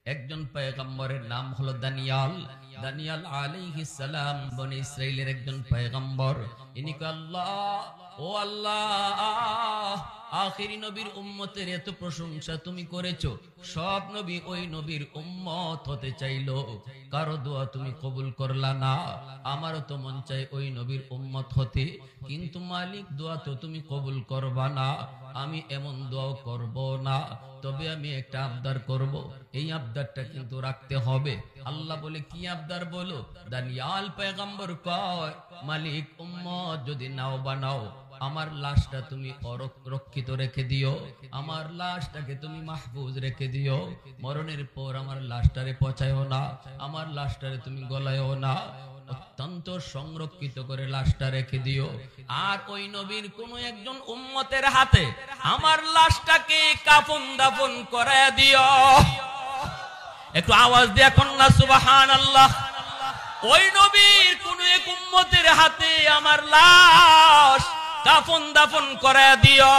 একজন পয়গম্বরের নাম হলো দানিয়াল। দানিয়াল আলাইহিস সালাম বনি ইসরাইলের একজন পয়গম্বর। ইনি কয়, আল্লাহ, ও আল্লাহ, আখিরি নবীর উম্মতের এত প্রশংসা তুমি করেছো, সব নবী ওই নবীর উম্মত হতে চাইলো, কারো দোয়া তুমি কবুল করলা না। আমারও তো মন চাই ওই নবীর উম্মত হতে, কিন্তু মালিক দোয়া তো তুমি কবুল করবা না। আমি এমন দোয়াও করব না, তবে আমি একটা আবদার করব, এই আবদারটা কিন্তু রাখতে হবে। আল্লাহ বলে, কি আবদার বলো? দানিয়াল পয়গম্বর কয়, মালিক উম্মত যদি নাও বানাও, আমার লাশটা তুমি অরক্ষিত রেখে দিও, আমার লাশটাকে তুমি মাহফুজ রেখে দিও, মরণের পর আমার লাশটারে পচায়ও না, আমার লাশটারে তুমি গলায়ও না, অত্যন্ত সংরক্ষিত করে লাশটা রেখে দিও। আর ওই নবীর কোন একজন উম্মতের হাতে আমার লাশটাকে কাফন দাফন করায় দিও। একটু আওয়াজ দিয়ে কন্যা সুবহানাল্লাহ। ওই নবীর কোন এক উম্মতের হাতে আমার লাশ কাফন দাফন করায় দিও।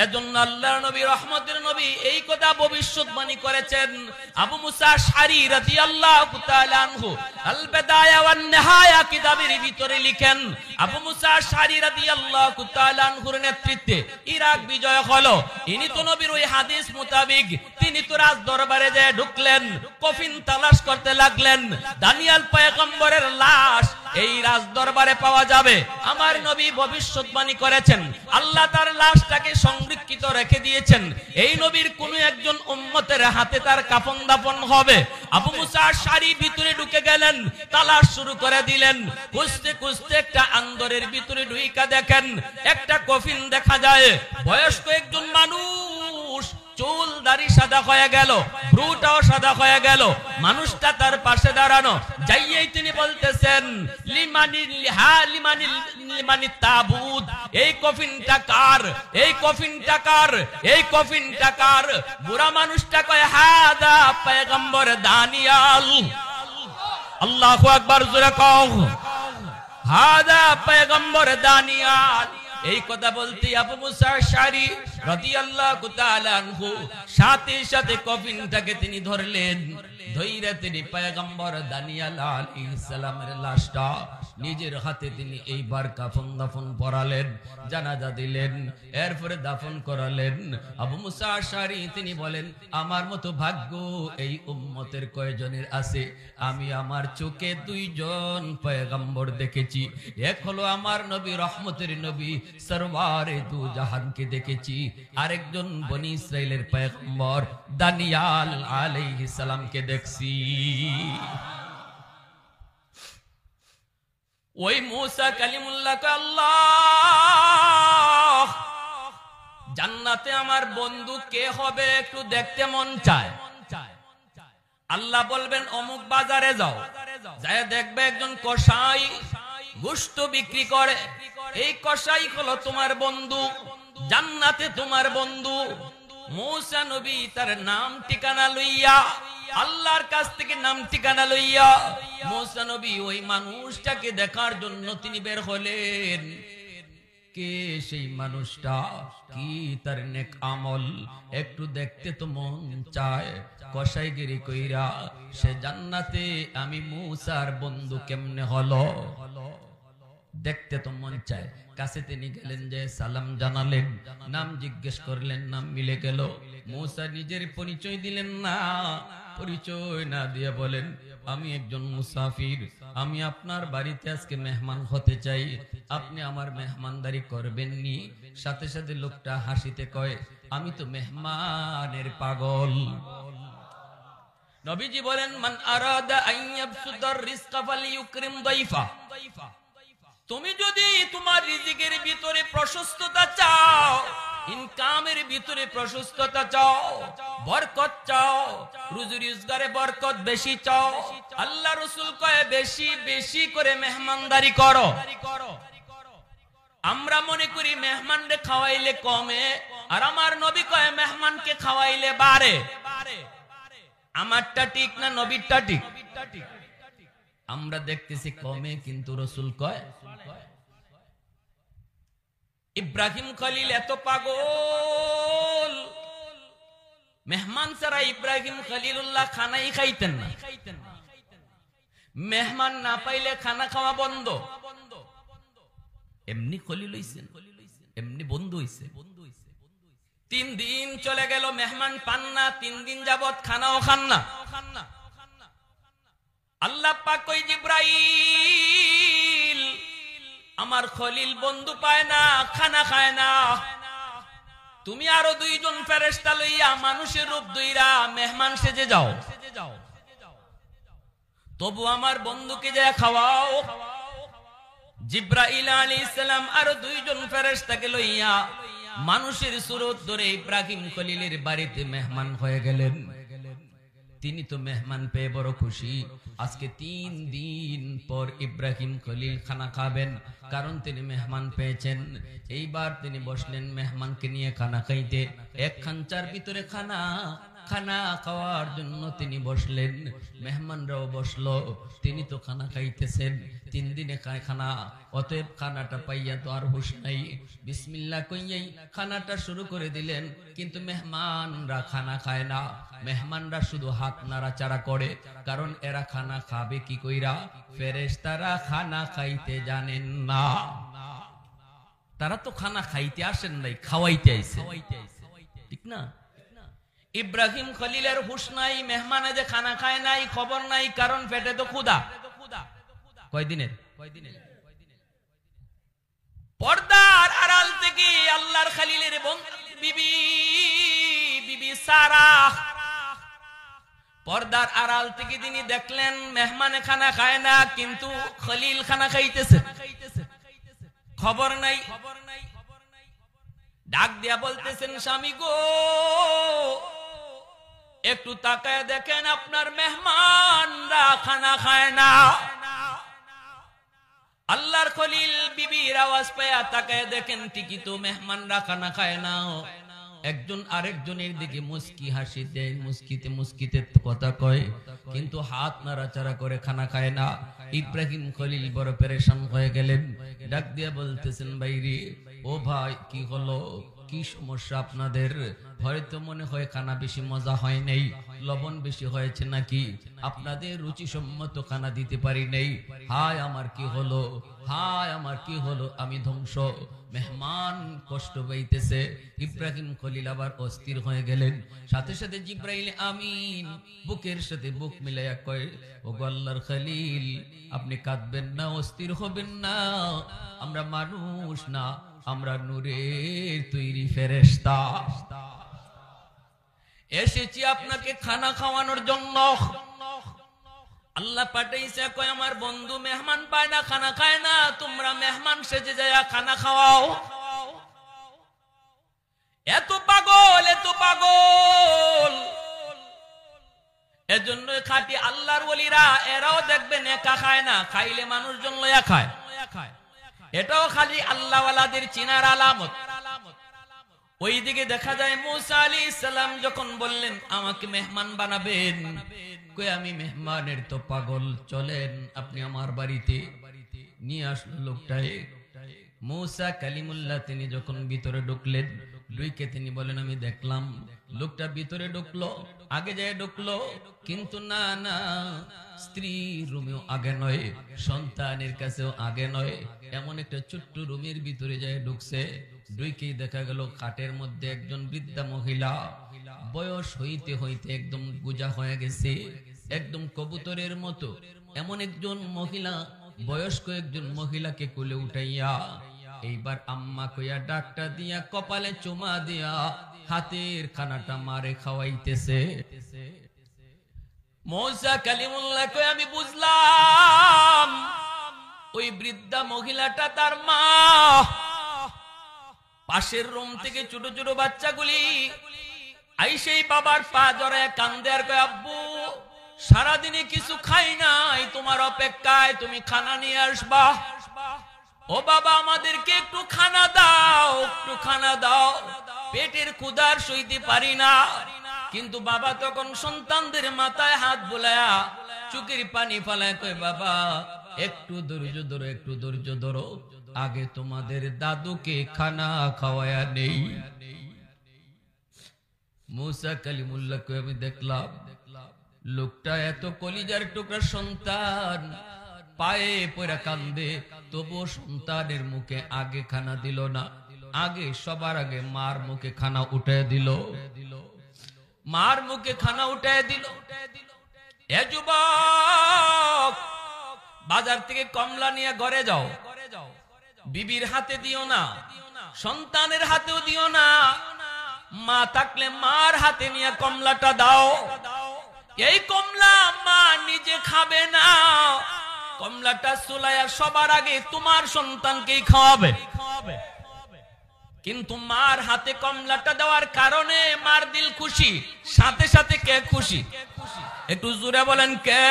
এজন্য আল্লাহর নবী, রহমতের নবী এই কথা ভবিষ্যৎবাণী করেছেন। আবু মুসা আশআরী রাদিয়াল্লাহু তাআলা আনহু আল বিদায়া ওয়ান নিহায়া কিতাবের ভিতরে লিখেন, আবু মুসা আশআরী রাদিয়াল্লাহু তাআলা আনহুর নেতৃত্বে ইরাক বিজয় হলো। ইনি তো নবীর ওই হাদিস মোতাবেক তিনি তো রাজ দরবারে যায় ঢুকলেন, কফিন তালাশ করতে লাগলেন। দানিয়াল পয়গম্বরের লাশ এই রাজ দরবারে পাওয়া যাবে। আমার নবী ভবিষ্যৎবাণী করেছেন, আল্লাহ তার লাশটাকে সংরক্ষিত রেখে দিয়েছেন, এই নবীর কোন একজন উম্মতের হাতে তার কাফন দাফন হবে। আবু মুসা আশআরী ভিতরে ঢুকে গেলেন, তালাশ শুরু করে দিলেন। খুঁজতে খুঁজতে একটা আন্দরের ভিতরে ঢুইকা দেখেন একটা কফিন দেখা যায়। বয়স্ক একজন মানুষ, চুল দাড়ি সাদা হয়ে গেল, ভ্রুটাও সাদা হয়ে গেল। মানুষটা তার পাশে দাঁড়ানো, যাইয়েই তিনি বলতেছেন, লিমানি তাবুত, এই কফিনটা কার, এই কফিনটা কার, এই কফিনটা কার? বুড়া মানুষটা কয়, হাদা পয়গম্বর দানিয়াল। আল্লাহু আকবার, জোরে কও, হাদা পয়গম্বর দানিয়াল। এই কথা বলতে আবু মুসা আশআরী রাদিয়াল্লাহু তাআলা আনহু সাথে সাথে কফিনটাকে তিনি ধরলেন। ধইরা তিনি পয়গম্বর দানিয়াল আলাইহিস সালামের লাশটা নিজের হাতে তিনি এইবার কাফন দাফন পরালেন, জানাজা দিলেন, এরপরে দাফন করালেন। আবু মুসা আশআরী তিনি বলেন, আমার মতো ভাগ্য এই উম্মতের কয়জনের আছে? আমি আমার চোখে দুইজন পয়গম্বর দেখেছি। এক হলো আমার নবী, রহমতের নবী সরওয়ারে দু জাহানকে দেখেছি, আরেকজন বনি ইসরাইলের পয়গম্বর দানিয়াল আলাইহিস সালামকে দেখছি। ওই মুসা কালিমুল্লাহ কে, আল্লাহ, জান্নাতে আমার বন্ধু কে হবে একটু দেখতে মন চায়। আল্লাহ বলবেন, অমুক বাজারে যাও, যায় দেখবে একজন কসাই গোশত বিক্রি করে, এই কসাই হলো তোমার বন্ধু, জান্নাতে তোমার বন্ধু। মুসা নবী তার নাম ঠিকানা লইয়া, আল্লাহর কাছ থেকে নাম ঠিকানা লইয়া মুসা নবী ওই মানুষটাকে দেখার জন্য তিনি বের হলেন। কে সেই মানুষটা, কি তার নেক আমল, একটু দেখতে তো মন চায়। কসাইগিরি কইরা সে জান্নাতে, আমি মুসার বন্ধু কেমনে হলো, দেখতে তো মন চায়। কাছে তিনি গেলেন, যে সালাম জানালেন, নাম জিজ্ঞেস করলেন, নাম মিলে গেল। মুসা নিজের পরিচয় দিলেন না, পরিচয় না দিয়ে বলেন, আমি একজন মুসাফির, আমি আপনার বাড়িতে আজকে মেহমান হতে চাই, আপনি আমার মেহমানদারি করবেননি? সাথে সাথে লোকটা হাসিতে কয়, আমি তো মেহমানের পাগল। নবীজি বলেন, মান আরাদা আন ইয়াবসুদার রিজকা ফালিয়ুকরিম দাইফা। তুমি যদি তোমার রিজিকের ভিতরে প্রশস্ততা চাও, ইনকামের ভিতরে প্রশস্ততা চাও, বরকত চাও, রুজি রোজগারে বরকত বেশি চাও, আল্লাহ রাসূল কয় বেশি বেশি করে মেহমানদারি করো। আমরা মনে করি মেহমানকে খাওয়াইলে কমে, আর আমার নবী কয় মেহমানকে খাওয়াইলে বাড়ে। আমারটা ঠিক না নবীরটা ঠিক? আমরা দেখতেছি কমে, কিন্তু রাসূল কয়। ইব্রাহিম খলিল এত পাগল, মেহমান ছাড়া ইব্রাহিম খলিলুল্লাহ খানাই খাইতেন না। মেহমান না পাইলে খানা খাওয়া বন্ধ। এমনি খলিল হইছেন, এমনি বন্ধু হইছে। 3 দিন চলে গেল, মেহমান পান না, 3 দিন যাবত খানাও খান না। আল্লাহ পাক কই, জিব্রাইল আমার খলিল বন্ধু পায় না, খানা খায় না, তুমি আরো 2 জন ফেরেশতা লইয়া মানুষের রূপ ধইরা মেহমান সেজে যাও, তবু আমার বন্ধুকে যা খাওয়াও। জিব্রাইল আলাইহিস সালাম আরো 2 জন ফেরেশতাকে লইয়া মানুষের সুরত ধরে ইব্রাহিম খলিলের বাড়িতে মেহমান হয়ে গেলেন। তিনি তো মেহমান পেয়ে বড় খুশি। আজকে 3 দিন পর ইব্রাহিম খলিল খানা খাবেন, কারণ তিনি মেহমান পেয়েছেন। এইবার তিনি বসলেন মেহমানকে নিয়ে খানা খাইতে। এক খাঞ্চার ভিতরে খানা খাওয়ার জন্য তিনি বসলেন, মেহমানরাও বসলো, তিনি তো খানা খাইতেছেন। 3 দিনে খায় খানা, অতএব খানাটা পাইয়া তো আর হুঁশ নাই। বিসমিল্লাহ কইয়াই খানাটা শুরু করে দিলেন, কিন্তু মেহমানরা খানা খায় না। মেহমানরা শুধু হাত নাড়াচাড়া করে, কারণ এরা খানা খাবে কি কইরা? ফেরেশতারা খানা খাইতে জানেন না। তারা তো খানা খাইতে আসেন নাই, খাওয়াইতে আইছে, ঠিক না? ইব্রাহিম খলিলের হুঁশ নাই, মেহমানে যে খানা খায় নাই খবর নাই, কারণ পেটে তো ক্ষুধা। কয়দিনের? পর্দার আড়াল থেকে আল্লাহর খলিলের বিবি সারা, পর্দার আড়াল থেকে তিনি দেখলেন মেহমানে খানা খায় না, কিন্তু খলিল খানা খাইতেছে, খবর নাই। ডাক দিয়া বলতেছেন, স্বামী গো, একটু তাকায় দেখেন আপনার মেহমানরা খানা খায় না। আল্লাহর খলিল বিবির আওয়াজ পায়া তাকায় দেখেন ঠিকই তো মেহমানরা খানা খায় না। একজন আরেকজনের দিকে মুস্কি হাসি দেয়, মুস্কিতে কথা কয়, কিন্তু হাত নাড়াচাড়া করে খানা খায় না। ইব্রাহিম খলিল বড় পেরেশান হয়ে গেলেন। ডাক দিয়া বলতেছেন, ভাইরে ও ভাই, কি হলো, কি সমস্যা আপনাদের? হয়তো মনে হয় খানা বেশি মজা হয় নাই, লবণ বেশি হয়েছে নাকি, আপনাদের রুচি সম্মত খানা দিতে পারি নাই। হায় আমার কি হলো, হায় আমার কি হলো, আমি ধ্বংস। মেহমান কষ্ট পাইতেছে। ইব্রাহিম খলিল আবার অস্থির হয়ে গেলেন। সাথে সাথে জিব্রাইল আমিন বুকের সাথে বুক মিলাইয়া কয়, ও আল্লাহর খলিল, আপনি কাঁদবেন না, অস্থির হবেন না, আমরা মানুষ না, আমরা নূরের তৈরি ফেরেশতা, এসেছি আপনাকে খানা খাওয়ানোর জন্য। আল্লাহ পাঠাইছে, কয় আমার বন্ধু মেহমান পায় না, খানা খায় না, তোমরা মেহমান সেজে যায় খানা খাওয়াও। এত পাগল, এত পাগল। এজন্য খাঁটি আল্লাহর ওলিরা এরাও দেখবেন একা খায় না, খাইলে মানুষজন লয়া খায়। এটাও খালি আল্লাহওয়ালাদের চিনার আলামত। ওইদিকে দেখা যায় মুসা আলাইহিস সালাম যখন বললেন আমাকে মেহমান বানাবেন, কই আমি মেহমানের তো পাগল, চলেন আপনি আমার বাড়িতে। নিয়ে আসলো লোকটাই। মুসা কালিমুল্লাহ তিনি যখন ভিতরে ঢুকলেন, ঢুকে তিনি বলেন আমি দেখলাম। লোকটা ভিতরে ঢুকলো, আগে যায় ঢুকলো, কিন্তু না না, স্ত্রী রুমেও আগে নয়, সন্তানের কাছেও আগে নয়, এমন একটা ছোট্ট রুমের ভিতরে যায় ঢুকছে। ঢুকেই দেখা গেল খাটের মধ্যে একজন বৃদ্ধা মহিলা, বয়স হইতে হইতে একদম গুজা হয়ে গেছে, একদম কবুতরের মতো। এমন একজন মহিলা, বয়স্ক একজন মহিলাকে কোলে উঠাইয়া এইবার আম্মা কইয়া ডাকটা দিয়া কপালে চুমা দিয়া হাতের খানাটা মারে খাওয়াইতেছে। মুসা কালিমুল্লাহ কই আমি বুঝলাম ওই বৃদ্ধা মহিলাটা তার মা। পাশের রুম থেকে ছোট ছোট বাচ্চাগুলি আইসেই বাবার পা জড়ায় কান্দে আর কয়, আব্বু সারাদিনে কিছু খাই নাই, তোমার অপেক্ষায়, তুমি খানা নিয়ে আসবা। ও বাবা আমাদেরকে একটু খানা দাও, একটু খানা দাও, পেটের ক্ষুধার সইতে পারি না। কিন্তু বাবা তখন সন্তানদের মাথায় হাত বুলায়া চোখের পানি ফালায় কয়, বাবা একটু ধৈর্য ধরো, একটু ধৈর্য ধরো, আগে তোমাদের দাদুকে খানা খাওয়ায়া নেই। মুসা কালিমুল্লাহকে আমি দেখলাম, লোকটা এত কলিজার টুকরা সন্তান, পায়ে পড়ে কান্দে, তবুও সন্তানের মুখে আগে খানা দিল না। আগে সবার আগে মার মুখে খানা উঠে দিল, মার মুখে খানা উঠে দিল। এ যুবক, বাজার থেকে কমলা নিয়ে ঘরে যাও, বিবির হাতে দিও না, সন্তানের হাতেও দিও না, মা থাকলে মার হাতে নিয়ে কমলাটা দাও। এই কমলা মা নিজে খাবে না, কমলাটা সুলাইয়া সবার আগে তোমার সন্তানকেই খাওয়াবে। কিন্তু মার হাতে কমলাটা দেওয়ার কারণে মার দিল খুশি, সাথে সাথে কে খুশি? একটু জোরে বলেন কে?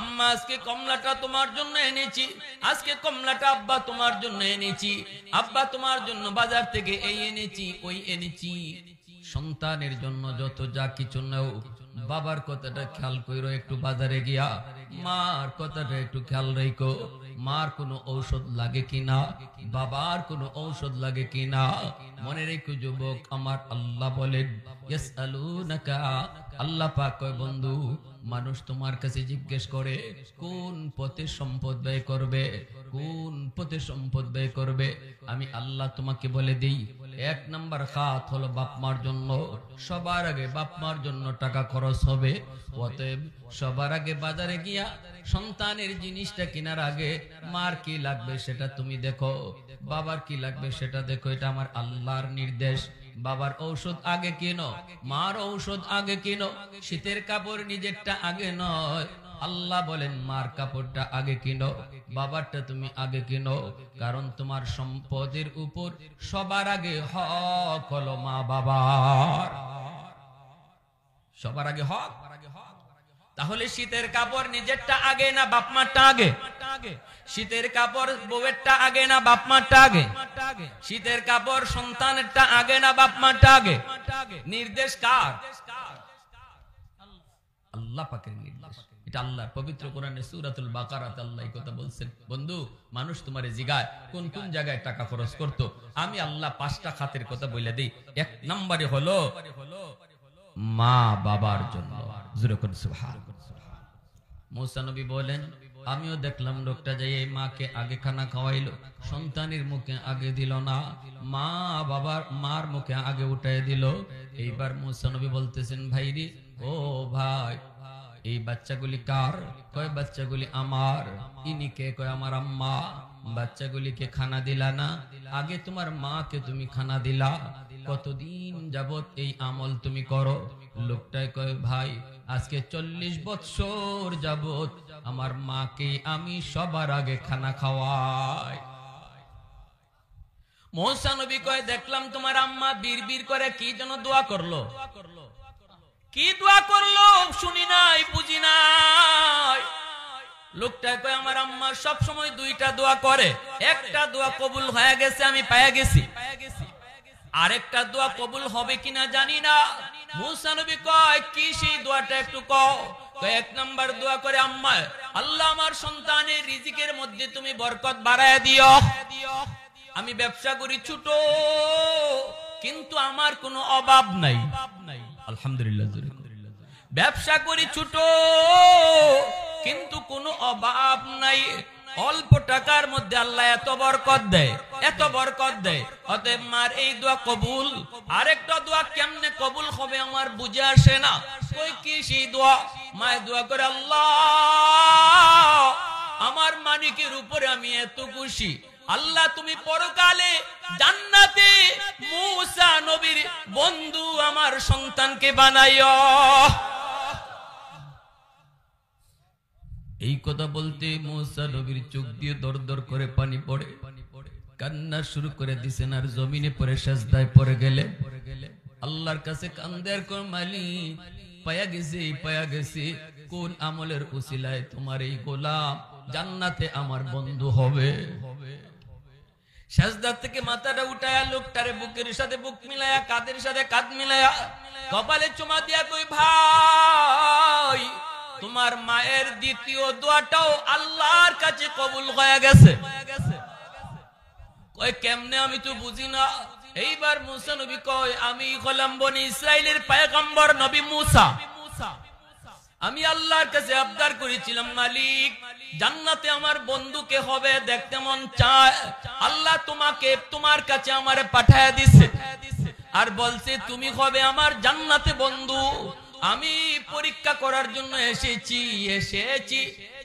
আম্মা আজকে কমলাটা তোমার জন্য এনেছি, আজকে কমলাটা আব্বা তোমার জন্য এনেছি, আব্বা তোমার জন্য বাজার থেকে এই এনেছি ওই এনেছি। সন্তানের জন্য যত যা কিছু নাও, বাবার কথাটা খেয়াল কইরো, একটু বাজারে গিয়া মার কথাটা একটু খেয়াল রাখো। মার কোনো ঔষধ লাগে কিনা, বাবার কোনো ঔষধ লাগে কিনা মনে রেখো যুবক আমার। আল্লাহ বলেন ইয়াসআলুনাকা, আল্লাহ পাক কয় বন্ধু, মানুষ তোমার কাছে জিজ্ঞেস করে কোন পথে সম্পদ ব্যয় করবে, কোন পথে সম্পদ ব্যয় করবে। আমি আল্লাহ তোমাকে বলে দেই, 1 নাম্বার খাত হলো বাপ মার জন্য। সবার আগে বাপ মার জন্য টাকা খরচ হবে। অতএব সবার আগে বাজারে গিয়া সন্তানের জিনিসটা কেনার আগে মার কি লাগবে সেটা তুমি দেখো, বাবার কি লাগবে সেটা দেখো। এটা আমার আল্লাহর নির্দেশ। বাবার ঔষধ আগে কিনো, মার ঔষধ আগে কিনো। শীতের কাপড় নিজেরটা আগে নয়, আল্লাহ বলেন মার কাপড়টা আগে কিনো, বাবারটা তুমি আগে কিনো। কারণ তোমার সম্পদের উপর সবার আগে হক হলো মা বাবার, সবার আগে হক। তাহলে শীতের কাপড় নিজেরটা আগে না বাপ মারটা আগে? শীতের কাপড় বউয়েরটা আগে না বাপ মারটা আগে? শীতের কাপড় সন্তানেরটা আগে না বাপ মারটা আগে? নির্দেশ কার? আল্লাহ পাকের নির্দেশ। এটা আল্লাহর পবিত্র কোরআনে সূরাতুল বাকারাতে আল্লাহ এই কথা বলছেন। বন্ধু, মানুষ তোমারে জিগায় কোন কোন জায়গায় টাকা খরচ করতো, আমি আল্লাহ 5টা খাতের কথা বলে দেই। 1 নম্বরে হলো মা বাবার জন্য। জোরে করে সুবহানাল্লাহ। মুসা নবী বলেন, আমিও দেখলাম লোকটা যাই এই মাকে আগে খানা খাওয়াইলো, সন্তানের মুখে আগে দিল না, মা বাবার মার মুখে আগে উঠাই দিল। এইবার মুসা নবী বলতেছেন, ভাইরি ও ভাই, এই বাচ্চাগুলি কার? কয় বাচ্চাগুলি আমার। ইনি কে? কয় আমার আম্মা। বাচ্চাগুলিকে খানা দিলা না, আগে তোমার মাকে তুমি খানা দিলা। কতদিন যাবত এই আমল তুমি করো? লোকটাই কয়, ভাই আজকে 40 বছর যাবত আমার মাকে আমি সবার আগে খানা খাওয়াই। মুসা নবী কয়, দেখলাম তোমার আম্মা বীর করে কি যেন দোয়া করলো। কি দোয়া করলো শুনি নাই, বুঝি নাই। লোকটা কয়, আমার আম্মা সব সময় 2টা দোয়া করে, একটা দোয়া কবুল হয়ে গেছে আমি পায়া গেছি, আরেকটা দোয়া কবুল হবে কিনা জানি না। মুসা নবী কয়, কি সেই দোয়াটা একটু কও। কয়, 1 নাম্বার দোয়া করে আম্মা, আল্লাহ আমার সন্তানের রিজিকের মধ্যে তুমি বরকত বাড়ায় দিও। আমি ব্যবসা করি ছোট, কিন্তু আমার কোনো অভাব নাই। আলহামদুলিল্লাহ। ব্যবসা করি ছোট, কিন্তু কোনো অভাব নাই। অল্প টাকার মধ্যে আল্লাহ এত বরকত দেয়, এত বরকত দেয়। অতএব মার এই দোয়া কবুল। আরেকটা দোয়া কেমনে কবুল হবে আমার বুঝে আসে না। কই কি সেই দোয়া? মায়ের দোয়া করে, আল্লাহ আমার মানিকের উপরে আমি এত খুশি, আল্লাহ তুমি পরকালে জান্নাতে মুসা নবীর বন্ধু আমার সন্তানকে বানাইও। এই কথা বলতে মুসা নবীর চোখ দিয়ে দরদর করে পানি পড়ে, কান্না শুরু করে দিছেন, আর জমিনে পড়ে সেজদায় পড়ে গেলে আল্লাহর কাছে কান্দের কোন মালিক, পায়া গেছে কোন আমলের উসিলায় তোমার এই গোলাম জান্নাতে আমার বন্ধু হবে। সেজদা থেকে মাথাটা উঠায়া লোকটারে বুকের সাথে বুক মিলায়া, কাঁধের সাথে কাঁধ মিলায়া, কপালে চুমা দিয়া কই, ভাই তোমার মায়ের দ্বিতীয় দোয়াটাও আল্লাহর কাছে কবুল হয়ে গেছে। কই কেমনে? আমি তো বুঝি না। এইবার মুসা নবী কয় আমি হলাম বনি ইসরাইলের পয়গম্বর নবী মুসা। আমি আল্লাহর কাছে আবদার করেছিলাম, মালিক জান্নাতে আমার বন্ধুকে হবে দেখতে মন চায়। আল্লাহ তোমার কাছে আমারে পাঠায় দিছে আর বলছে তুমি হবে আমার জান্নাতে বন্ধু। আমি পরীক্ষা করার জন্য এসেছি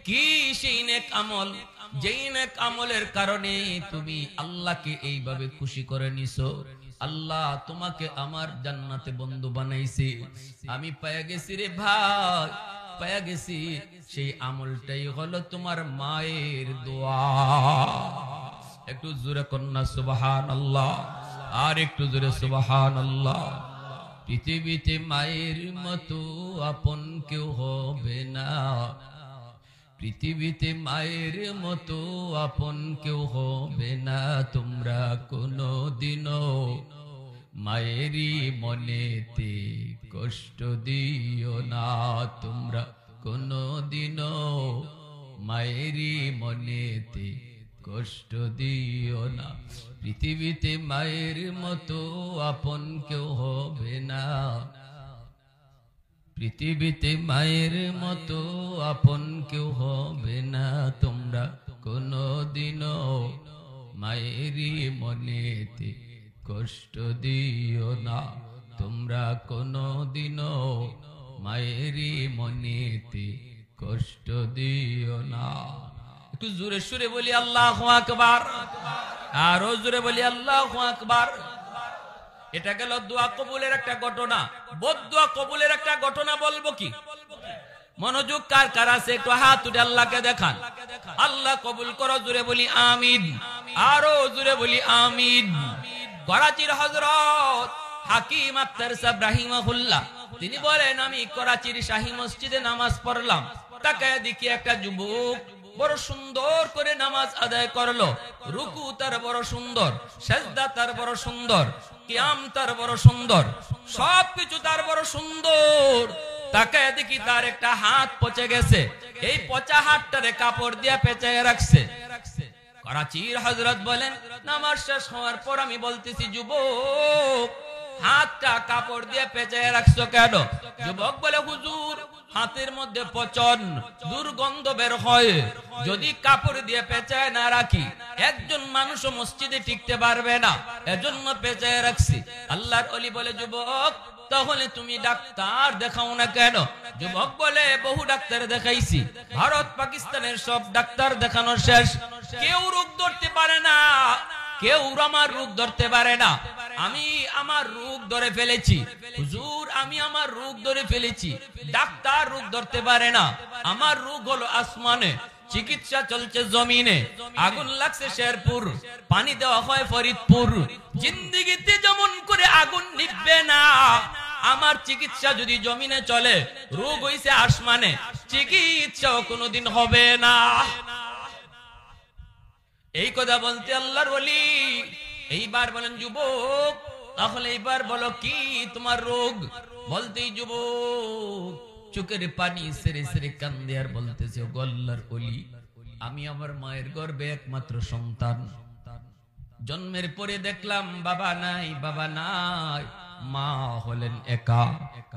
কি সেই নেক আমল, যেই নেক আমলের কারণে তুমি আল্লাহকে এইভাবে খুশি করে নিছো। আল্লাহ তোমাকে আমার জান্নাতে বন্ধু বানাইছে। আমি পেয়ে গেছি রে ভাই, পেয়ে গেছি। সেই আমলটাই হলো তোমার মায়ের দোয়া। একটু জোরে কন্যা সুবহানাল্লাহ, আর একটু জোরে সুবহানাল্লাহ। পৃথিবীতে মায়ের মতো আপন কেউ হবে না, পৃথিবীতে মায়ের মতো আপন কেউ হবে না। তোমরা কোনদিনও মায়েরই মনেতে কষ্ট দিও না, তোমরা কোনদিনও মায়েরই মনেতে কষ্ট দিও না। পৃথিবীতে মায়ের মতো আপন কেউ হবে না, পৃথিবীতে মায়ের মতো আপন কেউ হবে না। তোমরা কোনদিনও মায়েরই মনেতে কষ্ট দিও না, তোমরা কোনদিনও মায়েরই মনেতে কষ্ট দিও না। একটু জোরে সুরে বলি আল্লাহু আকবার, আরো জোরে বলি আল্লাহু আকবার। এটা গেল দোয়া কবুলের একটা ঘটনা। বদদোয়া কবুলের একটা ঘটনা বলবো কি? মনোযোগ কার কার আছে একটু হাত তুলে আল্লাহকে দেখান। আল্লাহ কবুল করো, জোরে বলি আমিন, আরো জোরে বলি আমিন। করাচির হযরত হাকিম আক্তার সাহেব রাহিমাহুল্লাহ তিনি বলেন, আমি করাচির শাহী মসজিদে নামাজ পড়লাম, তাকায় দেখি একটা যুবক বড় সুন্দর করে নামাজ আদায় করলো। রুকু তার বড় সুন্দর, সিজদা তার বড় সুন্দর, কিয়াম তার বড় সুন্দর, সবকিছু তার বড় সুন্দর। তাকায় দেখি তার একটা হাত পচে গেছে, এই পচা হাতটারে কাপড় দিয়ে পেঁচায় রাখছে। করাচির হযরত বলেন, নামাজ শেষ হওয়ার পর আমি বলতেছি, যুবক হাতটা কাপড় দিয়ে পেঁচায় রাখছো কেন? যুবক বলে, হুজুর হাতের মধ্যে পচন দুর্গন্ধ বের হয়, যদি কাপড় দিয়ে পেঁচায় না রাখি একজন মানুষও মসজিদে টিকতে পারবে না, এজন্য পেঁচায় রাখছি। আল্লাহর ওলি বলে, যুবক তাহলে তুমি ডাক্তার দেখাও না কেন? যুবক বলে, বহু ডাক্তার দেখাইছি, ভারত পাকিস্তানের সব ডাক্তার দেখানো শেষ, কেউ রোগ ধরতে পারে না, কেউ আমার রোগ ধরতে পারে না। আমি আমার রোগ ধরে ফেলেছি হুজুর, আমি আমার রোগ ধরে ফেলেছি, ডাক্তার রোগ ধরতে পারে না। আমার রোগ হলো আসমানে, চিকিৎসা চলছে জমিনে। আগুন লাগছে শেরপুর, পানি দেওয়া হয় ফরিদপুর। জিন্দেগিতে যেমন করে আগুন নিভবে না, আমার চিকিৎসা যদি জমিনে চলে, রোগ হইছে আসমানে, চিকিৎসাও কোনোদিন হবে না। এই কথা বলতে আল্লাহর ওলি এইবার বলেন, যুবক তাহলে এইবার বলো কি তোমার রোগ? বলতেই যুবক চোখের পানি সেরে সেরে কান্দে আর বলতেছে, ও আল্লাহর ওলি, আমি আমার মায়ের গর্ভে একমাত্র সন্তান, জন্মের পরে দেখলাম বাবা নাই, বাবা নাই, মা হলেন একা।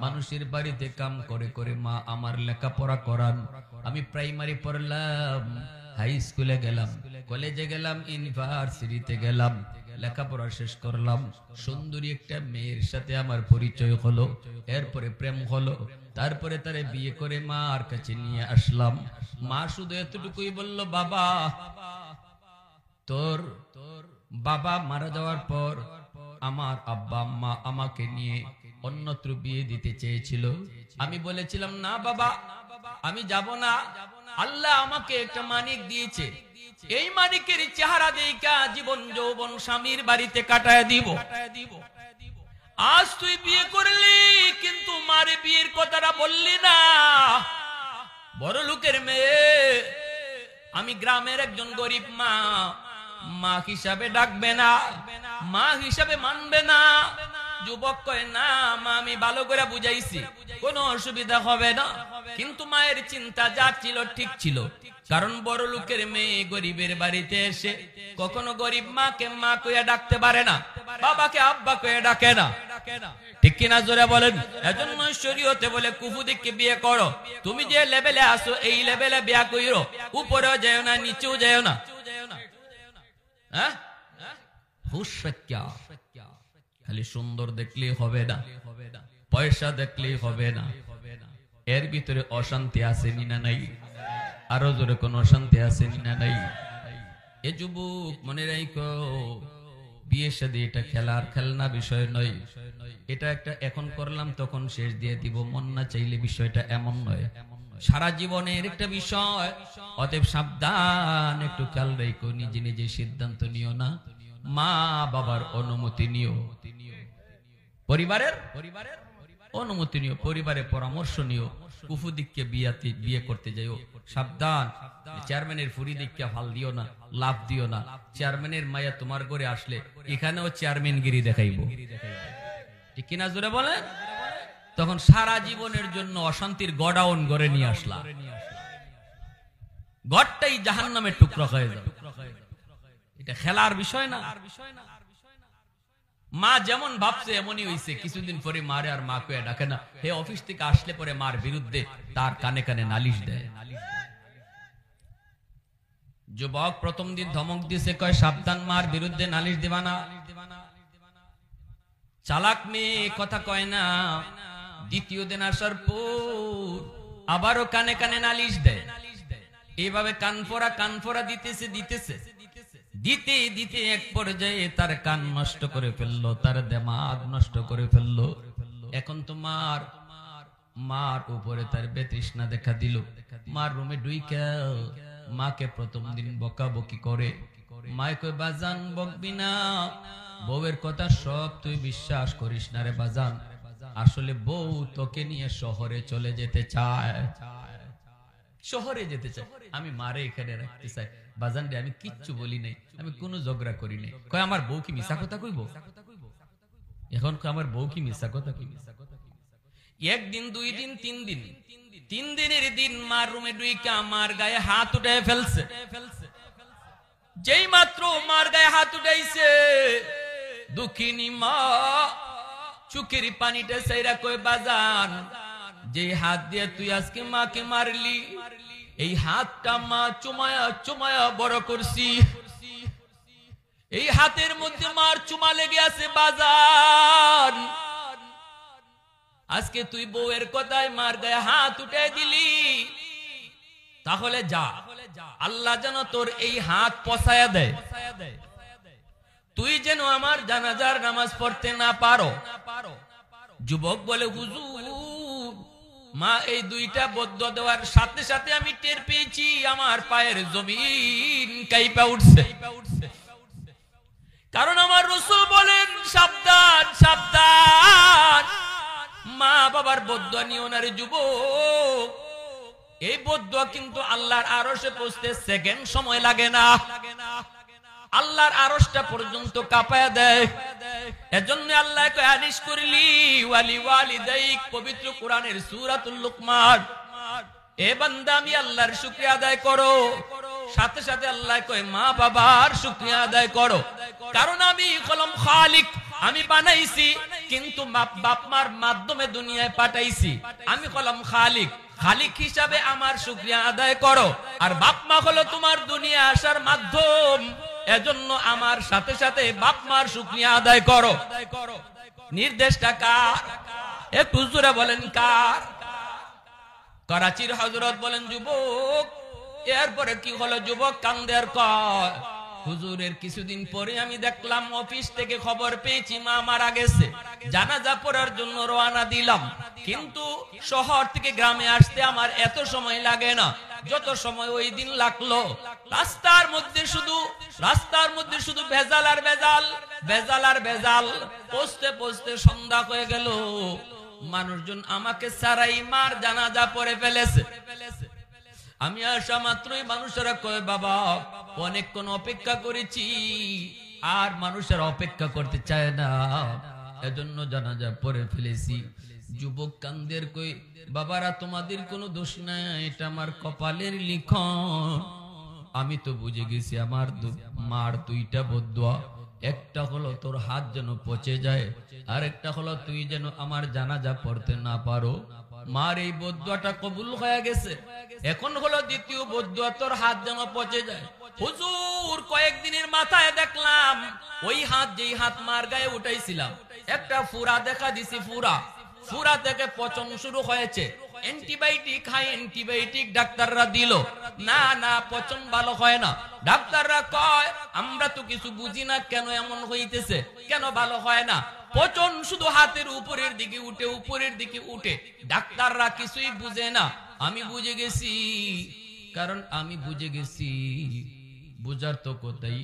মানুষের বাড়িতে কাম করে করে মা আমার লেখাপড়া করান। আমি প্রাইমারি পড়লাম, হাই স্কুলে গেলাম, কলেজে গেলাম, ইউনিভার্সিটিতে গেলাম, লেখাপড়া শেষ করলাম। সুন্দরী একটা মেয়ের সাথে আমার পরিচয় হলো, এরপরে প্রেম হলো, তারপরে তারে বিয়ে করে মার কাছে নিয়ে আসলাম। মা শুধু এতটুকুই বলল, বাবা তোর বাবা মারা যাওয়ার পর আমার আব্বা আম্মা আমাকে নিয়ে অন্যত্র বিয়ে দিতে চেয়েছিল। আমি বলেছিলাম, না বাবা আমি যাব না, আল্লাহ আমাকে একটা মানিক দিয়েছে, এই মানিকের চেহারা দেখা জীবন যৌবন স্বামীর বাড়িতে কাটায় দিব। আজ তুই বিয়ে করলি কিন্তু মারে বিয়ের কথাটা বললি না। বড় লোকের মেয়ে, আমি গ্রামের একজন গরিব মা, মা হিসাবে ডাকবে না, মা হিসাবে মানবে না, যুবক কয় না মা আমি ভালো করে বুঝাইছি, কোনো অসুবিধা হবে না। কিন্তু মায়ের চিন্তা যা ছিল ঠিক ছিল, কারণ বড় লোকের মেয়ে গরিবের বাড়িতে এসে কখনো গরিব মাকে মা কইয়া ডাকতে পারে না, বাবাকে আব্বা কইয়া ডাকে না, ঠিক কিনা জোরে বলেন? এজন্য শরীয়তে বলে কুফুদিকে বিয়ে করো, তুমি যে লেভেলে আসো এই লেভেলে বিয়া কইরো, উপরেও যাও না নিচেও যাও না। হ্যাঁ, খালি সুন্দর দেখলেই হবে না, পয়সা দেখলেই হবে না, এর ভিতরে অশান্তি আছে না নাই? আরো জোরে কোন অশান্তি আছে না নাই? এ যুবক মনে রাখো, বিয়ে শাদী এটা খেলার খেলনা বিষয় নয়। এটা একটা এখন করলাম তখন শেষ দিয়ে দিব মন না চাইলে বিষয়টা এমন নয়, সারা জীবনের একটা বিষয়। অতএব সাবধান, একটু খেয়াল রেখো, নিজে নিজে সিদ্ধান্ত নিও না, মা বাবার অনুমতি নিও, পরিবারের অনুমতি নিও, পরিবারের পরামর্শ নিও। কুফুদিককে বিয়ে করতে যাইও, সাবধান। চেয়ারম্যানের ফুরি দিককে ফাল দিও না, লাভ দিও না। চেয়ারম্যানের মায়া তোমার ঘরে আসলে এখানেও চেয়ারম্যানগিরি দেখাইব, ঠিক কিনা জোরে বলে? তখন সারা জীবনের জন্য অশান্তির গডাউন গড়ে নিয়ে আসলা, ঘরটাই জাহান্নামের টুকরা হয়ে যাবে। এটা খেলার বিষয় না। মা যেমন ভাবছে এমনই হইছে, কিছুদিন পরে মারে আর মা কয়ে ডাকে না। হে অফিস থেকে আসলে পরে মার বিরুদ্ধে তার কানে কানে নালিশ দেয়। যুবক প্রথম দিন ধমক দিছে, কয় সাবধান, মার বিরুদ্ধে নালিশ দিবা না। চালাক মেয়ে কথা কয় না। দ্বিতীয় দিন আসার পর আবারও কানে কানে নালিশ দেয়। এইভাবে কানফোরা দিতেছে দিতে দিতে এক পর্যায়ে তার কান নষ্ট করে ফেললো, তার দিমাগ নষ্ট করে ফেললো। এখন তো মার উপরে তার বেতৃষ্ণা দেখা দিল। মার রুমে ঢুইকা মাকে প্রথম দিন বকাবকি করে। মায় কই, বাজান বকবি না, বউয়ের কথা সব তুই বিশ্বাস করিস না রে বাজান। আসলে বউ তোকে নিয়ে শহরে চলে যেতে চায়, শহরে যেতে চায়। আমি মারে এখানে রাখতে চাই। বাজান রে, আমি কিচ্ছু বলি নাই, আমি কোনো ঝগড়া করি নাই। কয় আমার বউ কি মিছা কথা কইব? এখন আমার বউ কি মিছা কথা কইব? একদিন, দুই দিন, তিন দিনের দিন মার রুমে ঢুইকা মার গায়ে হাত উঠে ফেলছে। যেই মাত্র মার গায়ে হাত উঠাইছে, দুঃখিনী মা চোখের পানিটা সাইরা কয়, বাজান যে হাত দিয়ে তুই আজকে মাকে মারলি, এই হাতটা মা চুমায়া বড় করছি। এই হাতের মধ্যে মার চুমা লেগে আছে বাজান। আজকে তুই বউয়ের কথায় মার গায়ে হাত উঠে দিলি, তাহলে যা, আল্লাহ যেন তোর এই হাত পছায়া দেয়, তুই যেন আমার জানাজার নামাজ পড়তে না পারো। যুবক বলে, হুজুর, মা এই দুইটা বদদুয়া দেওয়ার সাথে সাথে আমি টের পেয়েছি আমার পায়ের জমিন কাইপা উঠছে। কারণ আমার রাসূল বলেন, সাবধান সাবধান, মা বাবার বদদুয়া নিও না রে যুবক। এই বদদুয়া কিন্তু আল্লাহর আরশে পৌঁছতে সেকেন্ড সময় লাগে না, আল্লাহর আরশটা পর্যন্ত কাঁপায়া দেয়। এজন্য আল্লাহ কয়, আনিশ করলি ওয়ালি ওয়ালিদাইক, পবিত্র কোরআনের সূরাতুল লুকমান। এ বান্দা, আমি আল্লাহর শুকরিয়া আদায় করো। সাথে সাথে আল্লাহ কয়, মা বাবার শুকরিয়া আদায় করো। কারণ আমি কলম খালিক, আমি বানাইছি, কিন্তু বাপ মার মাধ্যমে দুনিয়ায় পাঠাইছি। আমি কলম খালিক, খালিক হিসাবে আমার শুকরিয়া আদায় করো। আর বাপ মা হলো তোমার দুনিয়া আসার মাধ্যম, এজন্য আমার সাথে সাথে বাপ মার শুকরিয়া আদায় করো। নির্দেশটা কার? একটু জোরে বলেন কার? করাচির হযরত বলেন, যুবক। এরপরে কি হলো? যুবক কান্দে আর কয়, হুজুরের কিছুদিন পরে আমি দেখলাম অফিস থেকে খবর পেয়েছি মা মারা গেছে। জানাজা পড়ার জন্য রওনা দিলাম, কিন্তু শহর থেকে গ্রামে আসতে আমার এত সময় লাগে না যত সময় ওই দিন লাগলো। রাস্তার মধ্যে শুধু ভেজাল আর ভেজাল। পৌঁছতে সন্ধ্যা হয়ে গেল। মানুষজন আমাকে ছাড়াই মার জানাজা পড়ে ফেলেছে। আমি আসা মাত্রই মানুষেরা কয়, বাবা অনেকক্ষণ অপেক্ষা করেছি, আর মানুষেরা অপেক্ষা করতে চায় না। এজন্য জানাজা পড়ে ফেলেছি। যুবক কান্দের কই, বাবারা তোমাদের কোনো দোষ নাই, এটা আমার কপালের লিখন। আমি তো বুঝে গেছি আমার মার দুইটা বদুয়া, একটা হলো তোর হাত যেন পচে যায়, আর একটা হলো তুই যেন আমার জানাজা পড়তে না পারো। মার এই বদুয়াটা কবুল হয়ে গেছে, এখন হলো দ্বিতীয় বদুয়া তোর হাত যেন পচে যায়। হুজুর কয়েকদিনের মাথায় দেখলাম ওই হাত, যেই হাত মার গায়ে উঠাইছিলাম, একটা ফুরা দেখা দিছি, ফুরা থেকে পচন শুরু হয়েছে। অ্যান্টিবায়োটিক খাই, অ্যান্টিবায়োটিক ডাক্তাররা দিল, না পচন ভালো হয় না। ডাক্তাররা কয় আমরা তো কিছু বুঝি না, কেন এমন হইতেছে, কেন ভালো হয় না। পচন শুধু হাতের উপরের দিকে উঠে, ডাক্তাররা কিছুই বুঝে না। আমি বুঝে গেছি, কারণ আমি বুঝে গেছি। বুঝার তো কোথায়,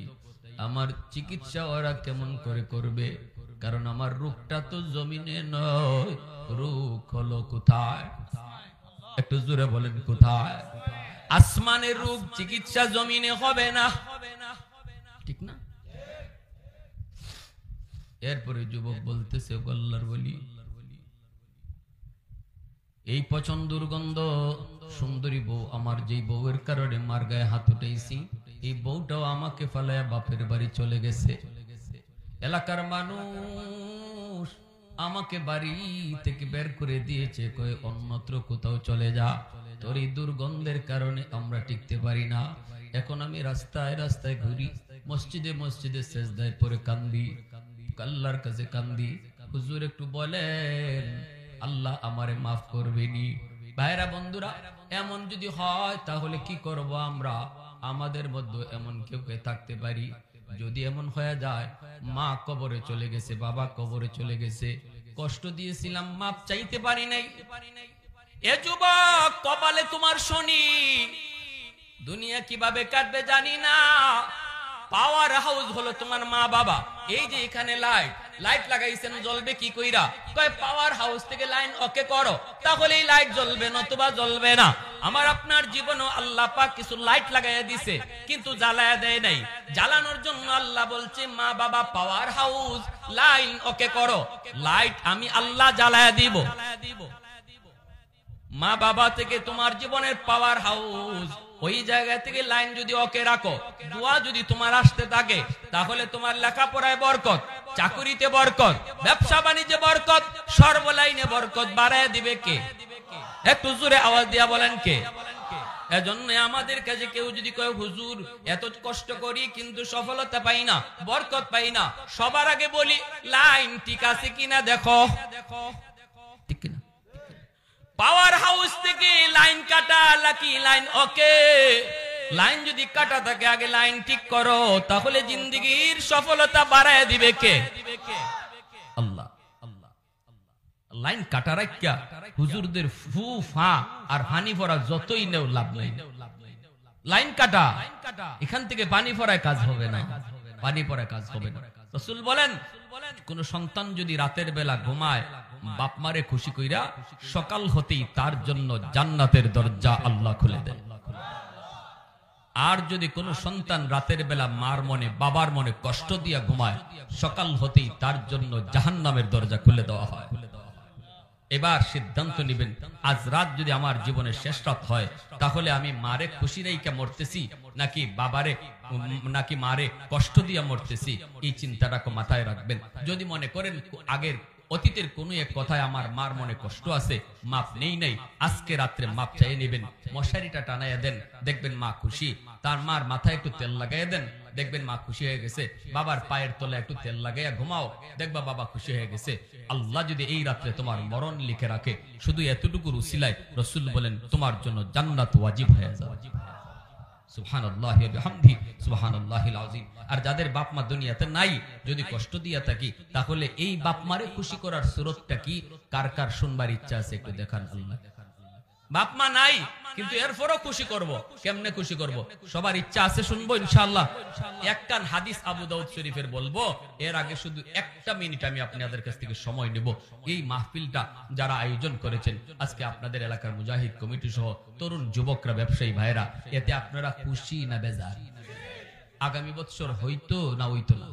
আমার চিকিৎসা ওরা কেমন করে করবে, কারণ আমার রোগটা তো জমিনে নয়, রোগ হলো কোথায়? একটু জোরে বলেন কোথায়? আসমানের রোগ চিকিৎসা জমিনে হবে না, ঠিক না? এরপরে যুবক বলতেছে, আল্লাহর বলি, এই পচন দুর্গন্ধ সুন্দরী বউ, আমার যেই বউয়ের কারণে মার গায়ে হাত উঠাইছি, এই বউটাও আমাকে ফালায়া বাপের বাড়ি চলে গেছে। এলাকার মানুষ আমাকে বাড়ি থেকে বের করে দিয়েছে, কয়ে অন্যত্র কোথাও চলে যা, তোর এই দুর্গন্ধের কারণে আমরা টিকতে পারি না। এখন আমি রাস্তায় রাস্তায় ঘুরি, মসজিদে মসজিদে সেজদায় পড়ে কান্দি, আল্লাহর কাছে কান্দি, হুজুর একটু বলেন আল্লাহ আমারে মাফ করবেনি। ভাইরা বন্ধুরা, এমন যদি হয় তাহলে কি করব আমরা? আমাদের মধ্যে এমন কেউ থাকতে পারি, যদি এমন হয়ে যায় মা কবরে চলে গেছে, বাবা কবরে চলে গেছে, কষ্ট দিয়েছিলাম, মাপ চাইতে পারি নাই। এ যুবক, কপালে তোমার শনি, দুনিয়া কিভাবে কাটবে জানি না। পাওয়ার হাউস হলো তোমার মা বাবা। এই যে এখানে লাইট লাগাইছেন, জ্বলবে কি কইরা? কয় পাওয়ার হাউস থেকে লাইন ওকে করো, তাহলে এই লাইট জ্বলবে, নতুবা জ্বলবে না। আমার আপনার জীবনও আল্লাহ পাক কিছু লাইট লাগাইয়া দিছে, কিন্তু জ্বালায়া দেয় নাই। জ্বালানোর জন্য আল্লাহ বলছে, মা বাবা পাওয়ার হাউস, লাইন ওকে করো, লাইট আমি আল্লাহ জ্বালায়া দিব। মা বাবা থেকে তোমার জীবনের পাওয়ার হাউস, ওই জায়গা থেকে লাইন যদি ওকে রাখো, দোয়া যদি তোমার আসতে থাকে, তাহলে তোমার লেখাপড়ায় বরকত, চাকুরিতে বরকত, ব্যবসা বাণিজ্যে বরকত, সর্বলাইনে বরকত বাড়ায় দিবে কে? একটু জোরে আওয়াজ দিয়া বলেন কে? এজন্য আমাদের কাছে কেউ যদি কয় হুজুর এত কষ্ট করি কিন্তু সফলতা পাই না, বরকত পাই না, সবার আগে বলি লাইন ঠিক আছে কিনা দেখো, ঠিক কিনা? পাওয়ার হাউস থেকে লাইন কাটা নাকি লাইন ওকে? লাইন যদি কাটা থাকে, আগে লাইন ঠিক করো, তাহলে জিন্দেগীর সফলতা বাড়ায় দিবে কে? আল্লাহ। লাইন কাটা রাখিয়া হুজুরদের ফু ফা আর পানি ভরা যতই নেও লাভ নাই। লাইন কাটা, এখান থেকে পানি ভরায় কাজ হবে না, পানি ভরায় কাজ হবে না। রাসূল বলেন, কোন সন্তান যদি রাতের বেলা ঘুমায়, বাপ মারে খুশি কইরা সকাল হতেই তার জন্য জান্নাতের দরজা আল্লাহ খুলে দেন। আর যদি কোন সন্তান রাতের বেলা মার মনে বাবার মনে কষ্ট দিয়া ঘুমায়, সকাল হতেই তার জন্য জাহান্নামের দরজা খুলে দেওয়া হয়। এবার সিদ্ধান্ত নেবেন, আজ রাত যদি আমার জীবনের শেষ রাত হয়, তাহলে আমি মারে খুশি রেখে মরতেছি নাকি মারে কষ্ট দিয়া মরতেছি, এই চিন্তাটা মাথায় রাখবেন। যদি মনে করেন আগের অতীতের কোন এক কথায় আমার মার মনে কষ্ট আছে, মাপ নেই নাই, আজকে রাত্রে মাপ চাইয়ে নেবেন, মশারিটা টানাইয়া দেন, দেখবেন মা খুশি। তার মার মাথায় একটু তেল লাগাইয়া দেন, দেখবেন মা খুশি হয়ে গেছে। বাবার পায়ের তলে একটু তেল লাগাইয়া ঘুমাও, দেখবা বাবা খুশি হয়ে গেছে। আল্লাহ যদি এই রাত্রে তোমার মরণ লিখে রাখে, শুধু এতটুকুর উসিলায় রাসূল বলেন তোমার জন্য জান্নাত ওয়াজিব হয়ে যাবে। সুবহানাল্লাহি ওয়া বিহামদিহি সুবহানাল্লাহিল আযীম। আর যাদের বাপ মা দুনিয়াতে নাই, যদি কষ্ট দিয়া থাকি, তাহলে এই বাপ মারে খুশি করার সুরতটা কি? কার কার শুনবার ইচ্ছা আছে একটু দেখান। আল্লাহ, বাপ মা নাই কিন্তু এরপরও খুশি করব, কেমনে খুশি করব? সবার ইচ্ছা আছে, শুনবো ইনশাআল্লাহ। একখান হাদিস আবু দাউদ শরীফের বলবো, এর আগে শুধু একটা মিনিট আমি আপনাদের কাছ থেকে সময় নেব। এই মাহফিলটা যারা আয়োজন করেছেন, আজকে আপনাদের এলাকার মুজাহিদ কমিটি সহ তরুণ যুবকরা, ব্যবসায়ী ভাইরা, এতে আপনারা খুশি না বেজার? আগামী বছর হইতো না হইতো না?